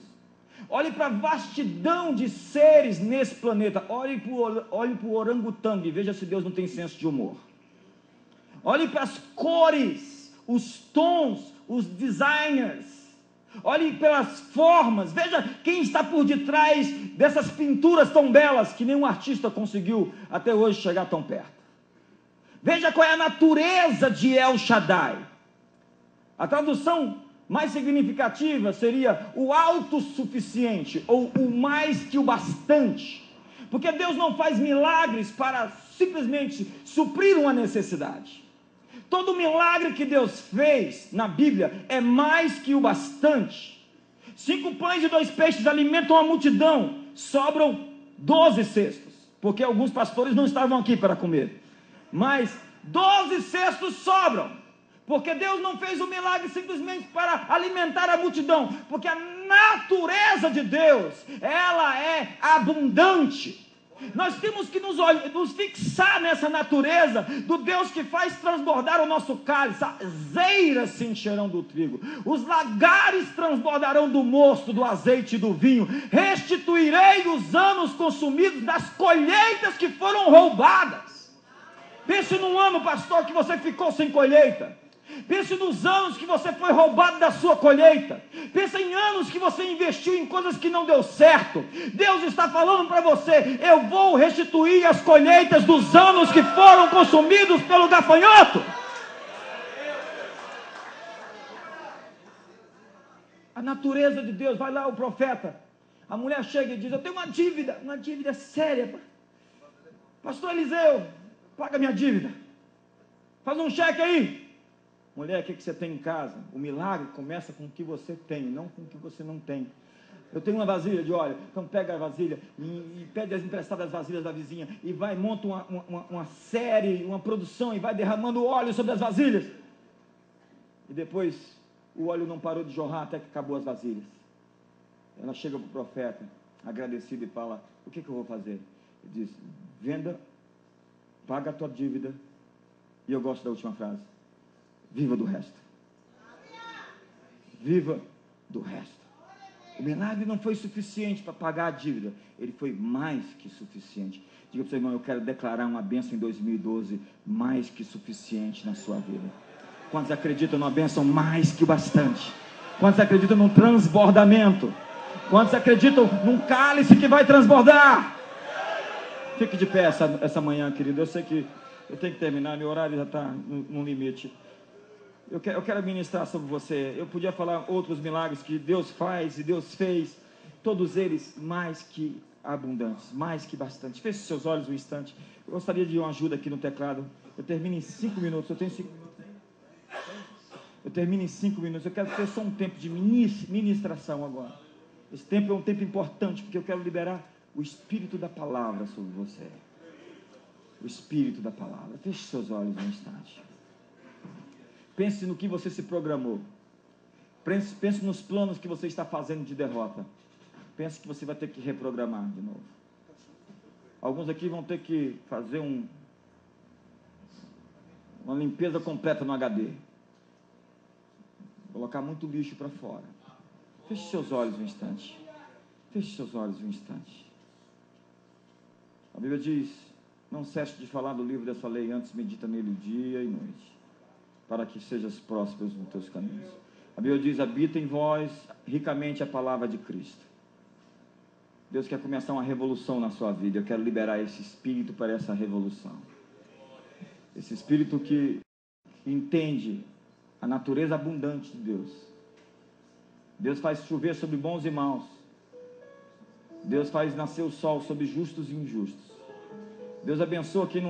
B: Olhe para a vastidão de seres nesse planeta. Olhe para o orangotango e veja se Deus não tem senso de humor. Olhe para as cores, os tons, os designers. Olhe pelas formas, veja quem está por detrás dessas pinturas tão belas que nenhum artista conseguiu até hoje chegar tão perto. Veja qual é a natureza de El Shaddai. A tradução mais significativa seria o autossuficiente, ou o mais que o bastante. Porque Deus não faz milagres para simplesmente suprir uma necessidade. Todo milagre que Deus fez na Bíblia é mais que o bastante. 5 pães e 2 peixes alimentam a multidão, sobram 12 cestos, porque alguns pastores não estavam aqui para comer, mas 12 cestos sobram, porque Deus não fez o milagre simplesmente para alimentar a multidão, porque a natureza de Deus, ela é abundante. Nós temos que nos fixar nessa natureza do Deus que faz transbordar o nosso cálice. As eiras se encherão do trigo, os lagares transbordarão do mosto, do azeite e do vinho. Restituirei os anos consumidos das colheitas que foram roubadas. Pense num ano, pastor, que você ficou sem colheita. Pense nos anos que você foi roubado da sua colheita. Pense em anos que você investiu em coisas que não deu certo. Deus está falando para você: eu vou restituir as colheitas dos anos que foram consumidos pelo gafanhoto. A natureza de Deus. Vai lá o profeta, a mulher chega e diz: eu tenho uma dívida séria. Pastor Eliseu, paga minha dívida. Faz um cheque aí. Mulher, o que você tem em casa? O milagre começa com o que você tem, não com o que você não tem. Eu tenho uma vasilha de óleo, então pega a vasilha e pede as emprestadas vasilhas da vizinha e vai, monta uma série, uma produção e vai derramando óleo sobre as vasilhas. E depois o óleo não parou de jorrar até que acabou as vasilhas. Ela chega para o profeta, agradecida, e fala: o que eu vou fazer? Ele diz: venda, paga a tua dívida. E eu gosto da última frase: viva do resto. Viva do resto. O milagre não foi suficiente para pagar a dívida, ele foi mais que suficiente. Diga para o seu irmão: eu quero declarar uma bênção em 2012 mais que suficiente na sua vida. Quantos acreditam numa bênção mais que bastante? Quantos acreditam num transbordamento? Quantos acreditam num cálice que vai transbordar? Fique de pé essa manhã, querido. Eu sei que eu tenho que terminar, meu horário já está no limite. Eu quero ministrar sobre você. Eu podia falar outros milagres que Deus faz e Deus fez, todos eles mais que abundantes, mais que bastante. Feche seus olhos um instante. Eu gostaria de uma ajuda aqui no teclado. Eu termino em 5 minutos. Eu tenho 5 minutos. Eu termino em 5 minutos. Eu quero ter só um tempo de ministração agora. Esse tempo é um tempo importante, porque eu quero liberar o Espírito da Palavra sobre você. O Espírito da Palavra. Feche seus olhos um instante. Pense no que você se programou. Pense nos planos que você está fazendo de derrota. Pense que você vai ter que reprogramar de novo. Alguns aqui vão ter que fazer uma limpeza completa no HD. Colocar muito lixo para fora. Feche seus olhos um instante. Feche seus olhos um instante. A Bíblia diz: não cesse de falar do livro dessa lei, antes medita nele dia e noite, para que sejas prósperos nos teus caminhos. A Bíblia diz: habita em vós ricamente a palavra de Cristo. Deus quer começar uma revolução na sua vida. Eu quero liberar esse espírito para essa revolução. Esse espírito que entende a natureza abundante de Deus. Deus faz chover sobre bons e maus. Deus faz nascer o sol sobre justos e injustos. Deus abençoa quem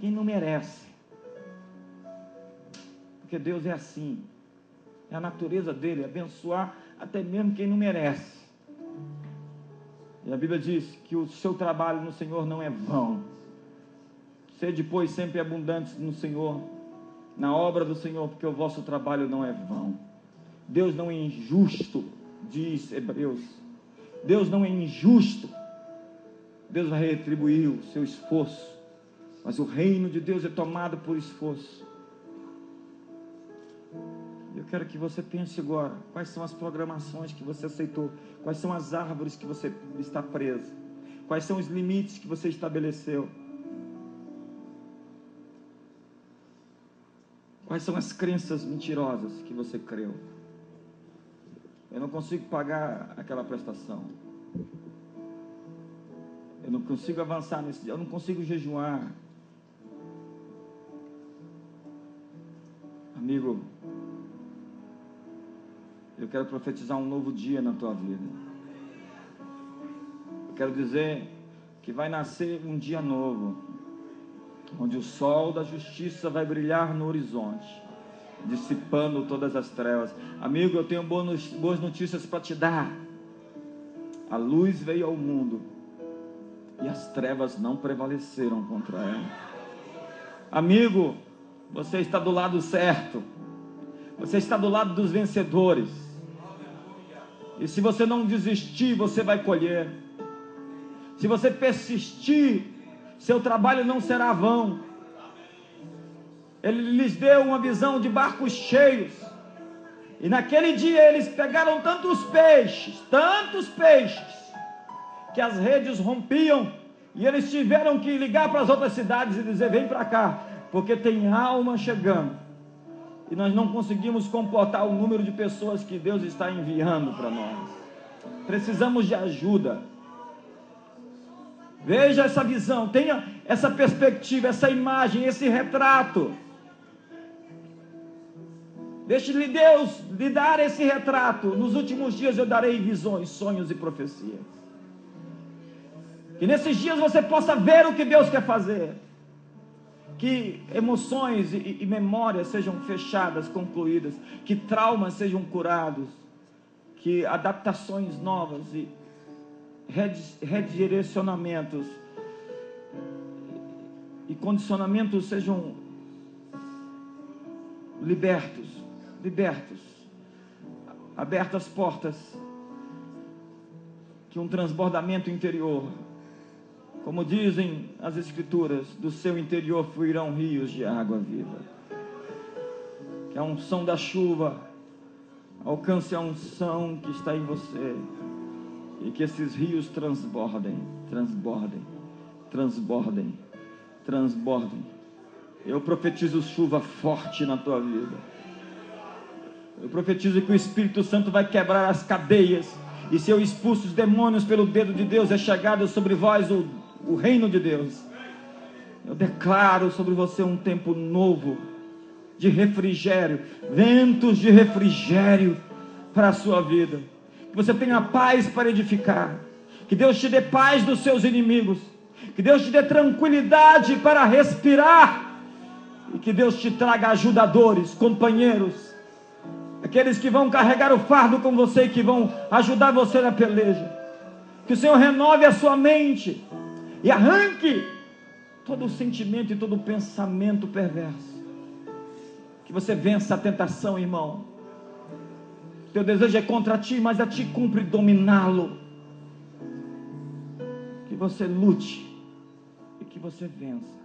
B: não merece. Porque Deus é assim. É a natureza dele, abençoar até mesmo quem não merece. E a Bíblia diz que o seu trabalho no Senhor não é vão. Sede, pois, sempre abundantes no Senhor, na obra do Senhor, porque o vosso trabalho não é vão. Deus não é injusto, diz Hebreus. Deus não é injusto. Deus vai retribuir o seu esforço. Mas o reino de Deus é tomado por esforço. Eu quero que você pense agora: quais são as programações que você aceitou? Quais são as árvores que você está preso? Quais são os limites que você estabeleceu? Quais são as crenças mentirosas que você creu? Eu não consigo pagar aquela prestação. Eu não consigo avançar nesse dia. Eu não consigo jejuar. Amigo, eu quero profetizar um novo dia na tua vida. Eu quero dizer que vai nascer um dia novo, onde o sol da justiça vai brilhar no horizonte, dissipando todas as trevas. Amigo, eu tenho boas notícias para te dar. A luz veio ao mundo e as trevas não prevaleceram contra ela. Amigo, você está do lado certo. Você está do lado dos vencedores. E se você não desistir, você vai colher. Se você persistir, seu trabalho não será vão. Ele lhes deu uma visão de barcos cheios. E naquele dia eles pegaram tantos peixes, que as redes rompiam. E eles tiveram que ligar para as outras cidades e dizer: vem para cá, porque tem alma chegando. E nós não conseguimos comportar o número de pessoas que Deus está enviando para nós. Precisamos de ajuda. Veja essa visão, tenha essa perspectiva, essa imagem, esse retrato. Deixe-lhe Deus lhe dar esse retrato. Nos últimos dias eu darei visões, sonhos e profecias. Que nesses dias você possa ver o que Deus quer fazer. que emoções e memórias sejam fechadas, concluídas, que traumas sejam curados, que adaptações novas e redirecionamentos e condicionamentos sejam libertos, abertas portas, que um transbordamento interior, como dizem as Escrituras, do seu interior fluirão rios de água viva. Que a unção da chuva alcance a unção que está em você, e que esses rios transbordem. Eu profetizo chuva forte na tua vida. Eu profetizo que o Espírito Santo vai quebrar as cadeias, e se eu expulso os demônios pelo dedo de Deus, é chegado sobre vós o reino de Deus. Eu declaro sobre você um tempo novo de refrigério, ventos de refrigério para a sua vida. Que você tenha paz para edificar, que Deus te dê paz dos seus inimigos, que Deus te dê tranquilidade para respirar, e que Deus te traga ajudadores, companheiros, aqueles que vão carregar o fardo com você e que vão ajudar você na peleja. Que o Senhor renove a sua mente e arranque todo o sentimento e todo o pensamento perverso. Que você vença a tentação, irmão. Teu desejo é contra ti, mas a ti cumpre dominá-lo. Que você lute e que você vença.